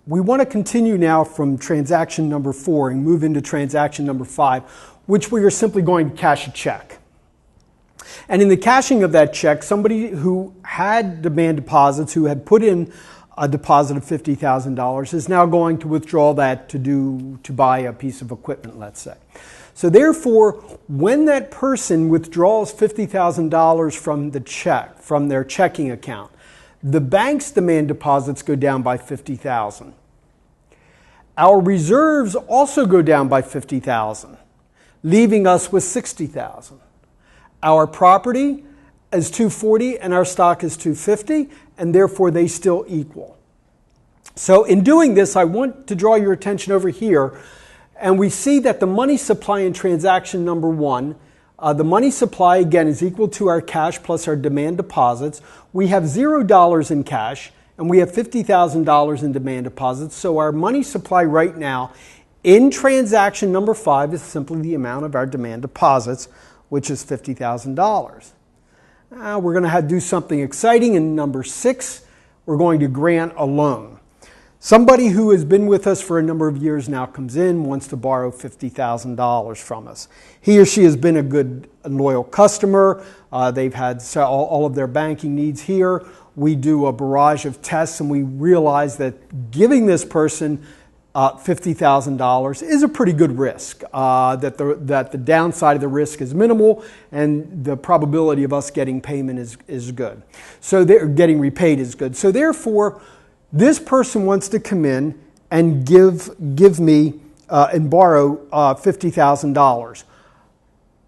we want to continue now from transaction number 4 and move into transaction number 5, which we are simply going to cash a check. And in the cashing of that check, somebody who had demand deposits, who had put in a deposit of $50,000, is now going to withdraw that to buy a piece of equipment, let's say. So therefore, when that person withdraws $50,000 from the check, from their checking account, the bank's demand deposits go down by $50,000. Our reserves also go down by $50,000, leaving us with $60,000. Our property is $240 and our stock is $250, and therefore they still equal. So in doing this, I want to draw your attention over here, and we see that the money supply in transaction number 1, the money supply again is equal to our cash plus our demand deposits. We have $0 in cash and we have $50,000 in demand deposits. So our money supply right now in transaction number 5 is simply the amount of our demand deposits, which is $50,000. Now we're going to do something exciting in number 6. We're going to grant a loan. Somebody who has been with us for a number of years now comes in, wants to borrow $50,000 from us. He or she has been a good and loyal customer. They've had all of their banking needs here. We do a barrage of tests and we realize that giving this person $50,000 is a pretty good risk, that the downside of the risk is minimal and the probability of us getting payment is good. So getting repaid is good. So therefore, this person wants to come in and give me and borrow $50,000.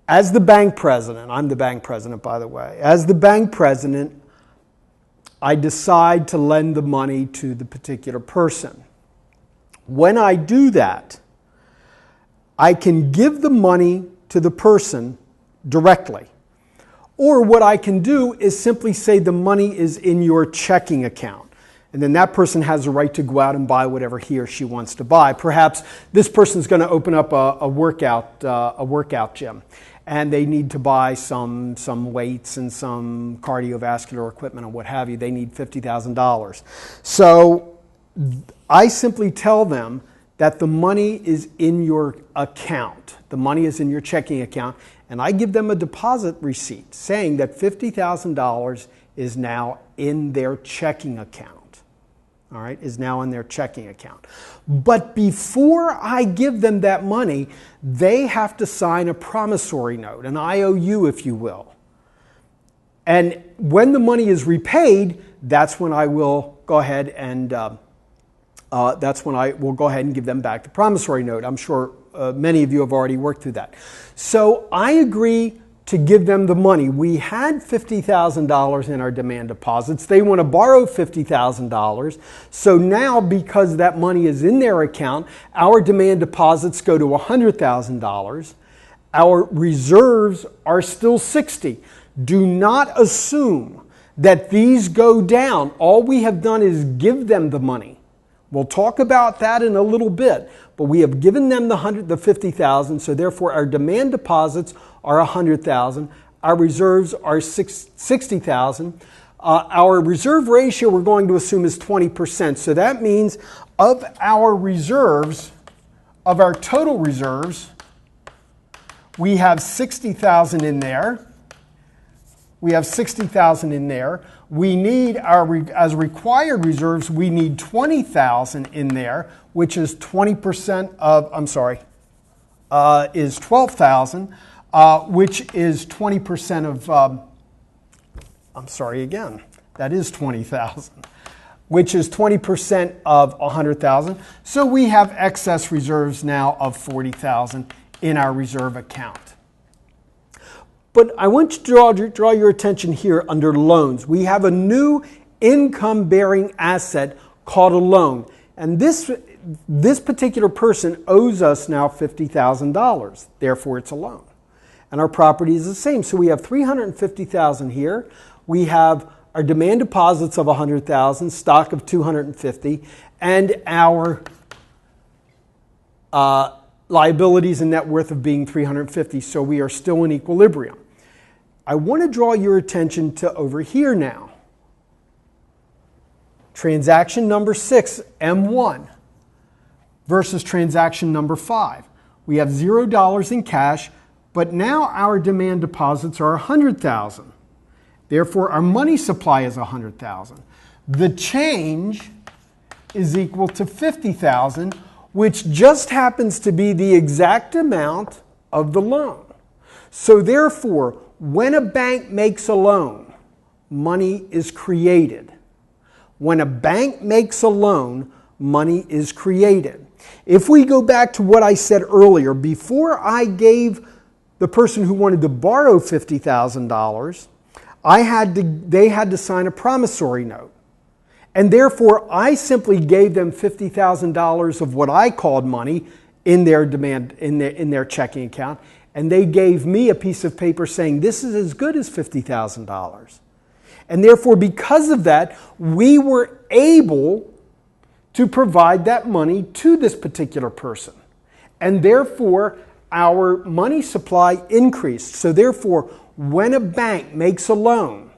As the bank president, I'm the bank president, by the way. As the bank president, I decide to lend the money to the particular person. When I do that, I can give the money to the person directly. Or what I can do is simply say the money is in your checking account. And then that person has a right to go out and buy whatever he or she wants to buy. Perhaps this person's going to open up a workout gym, and they need to buy some weights and some cardiovascular equipment and what have you. They need $50,000. So I simply tell them that the money is in your account. The money is in your checking account, and I give them a deposit receipt saying that $50,000 is now in their checking account. All right, is now in their checking account. But before I give them that money, they have to sign a promissory note, an IOU, if you will. And when the money is repaid, that's when I will go ahead and give them back the promissory note. I'm sure many of you have already worked through that. So I agree to give them the money. We had $50,000 in our demand deposits. They want to borrow $50,000. So now, because that money is in their account, our demand deposits go to $100,000. Our reserves are still $60,000. Do not assume that these go down. All we have done is give them the money. We'll talk about that in a little bit, but we have given them the $50,000, so therefore our demand deposits are $100,000. Our reserves are $60,000. Our reserve ratio we're going to assume is 20%. So that means of our reserves, of our total reserves, we have $60,000 in there. We have $60,000 in there. We need as required reserves, we need $20,000 in there, which is 20% of, is $12,000, which is 20% of, that is $20,000, which is 20% of $100,000. So we have excess reserves now of $40,000 in our reserve account. But I want to draw your attention here under loans. We have a new income-bearing asset called a loan. And this particular person owes us now $50,000. Therefore, it's a loan. And our property is the same. So we have $350,000 here. We have our demand deposits of $100,000, stock of $250,000, and our liabilities and net worth of being $350,000. So we are still in equilibrium. I want to draw your attention to over here now. transaction number 6, M1, versus transaction number 5. We have $0 in cash, but now our demand deposits are $100,000. Therefore, our money supply is $100,000. The change is equal to $50,000, which just happens to be the exact amount of the loan. So therefore, when a bank makes a loan, money is created. When a bank makes a loan, money is created. If we go back to what I said earlier, before I gave the person who wanted to borrow $50,000, they had to sign a promissory note. And therefore, I simply gave them $50,000 of what I called money in their checking account, and they gave me a piece of paper saying this is as good as $50,000. And therefore, because of that, we were able to provide that money to this particular person. And therefore, our money supply increased. So therefore, when a bank makes a loan,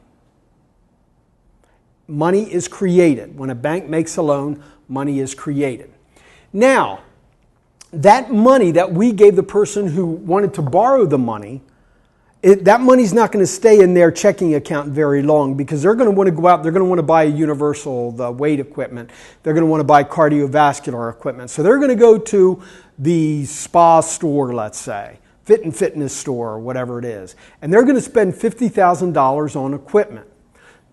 money is created. When a bank makes a loan, money is created. Now, that money that we gave the person who wanted to borrow the money, that money's not going to stay in their checking account very long, because they're going to want to go out, they're going to want to buy a universal, the weight equipment. They're going to want to buy cardiovascular equipment. So they're going to go to the spa store, let's say, fit and fitness store, or whatever it is. And they're going to spend $50,000 on equipment.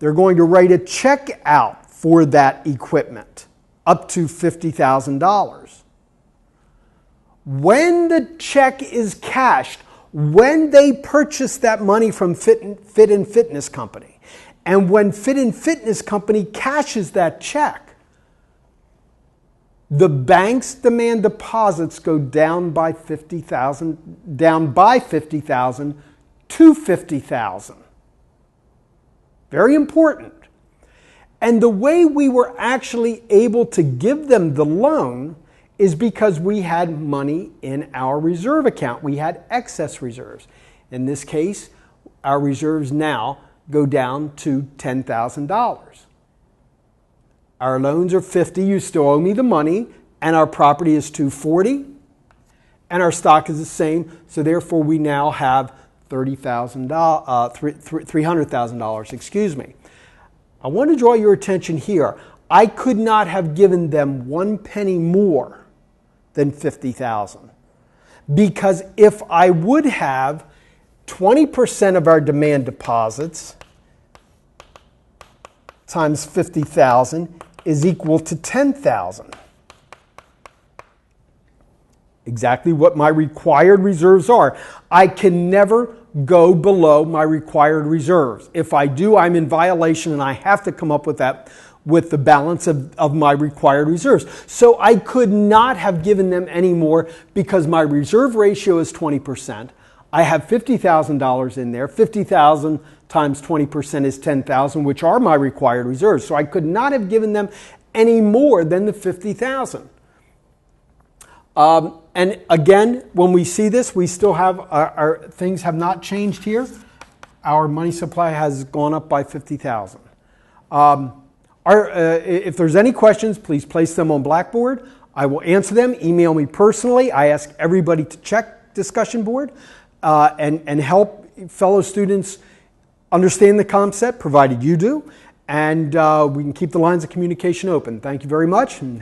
They're going to write a check out for that equipment, up to $50,000. When the check is cashed, when they purchase that money from Fit and Fitness Company, and when Fit and Fitness Company cashes that check, the bank's demand deposits go down by $50,000 to $50,000. Very important. And the way we were actually able to give them the loan is because we had money in our reserve account. We had excess reserves. In this case, our reserves now go down to $10,000. Our loans are $50,000, you still owe me the money, and our property is $240,000, and our stock is the same, so therefore we now have $300,000, excuse me. I want to draw your attention here. I could not have given them 1 penny more than $50,000. Because if I would have 20% of our demand deposits times 50,000 is equal to 10,000. Exactly what my required reserves are. I can never go below my required reserves. If I do, I'm in violation, and I have to come up with that with the balance of my required reserves. So I could not have given them any more, because my reserve ratio is 20%. I have $50,000 in there. 50,000 times 20% is 10,000, which are my required reserves. So I could not have given them any more than the 50,000. And again, when we see this, we still have our things have not changed here. Our money supply has gone up by 50,000. If there's any questions, please place them on Blackboard. I will answer them. Email me personally. I ask everybody to check discussion board and help fellow students understand the concept, provided you do. And we can keep the lines of communication open. Thank you very much.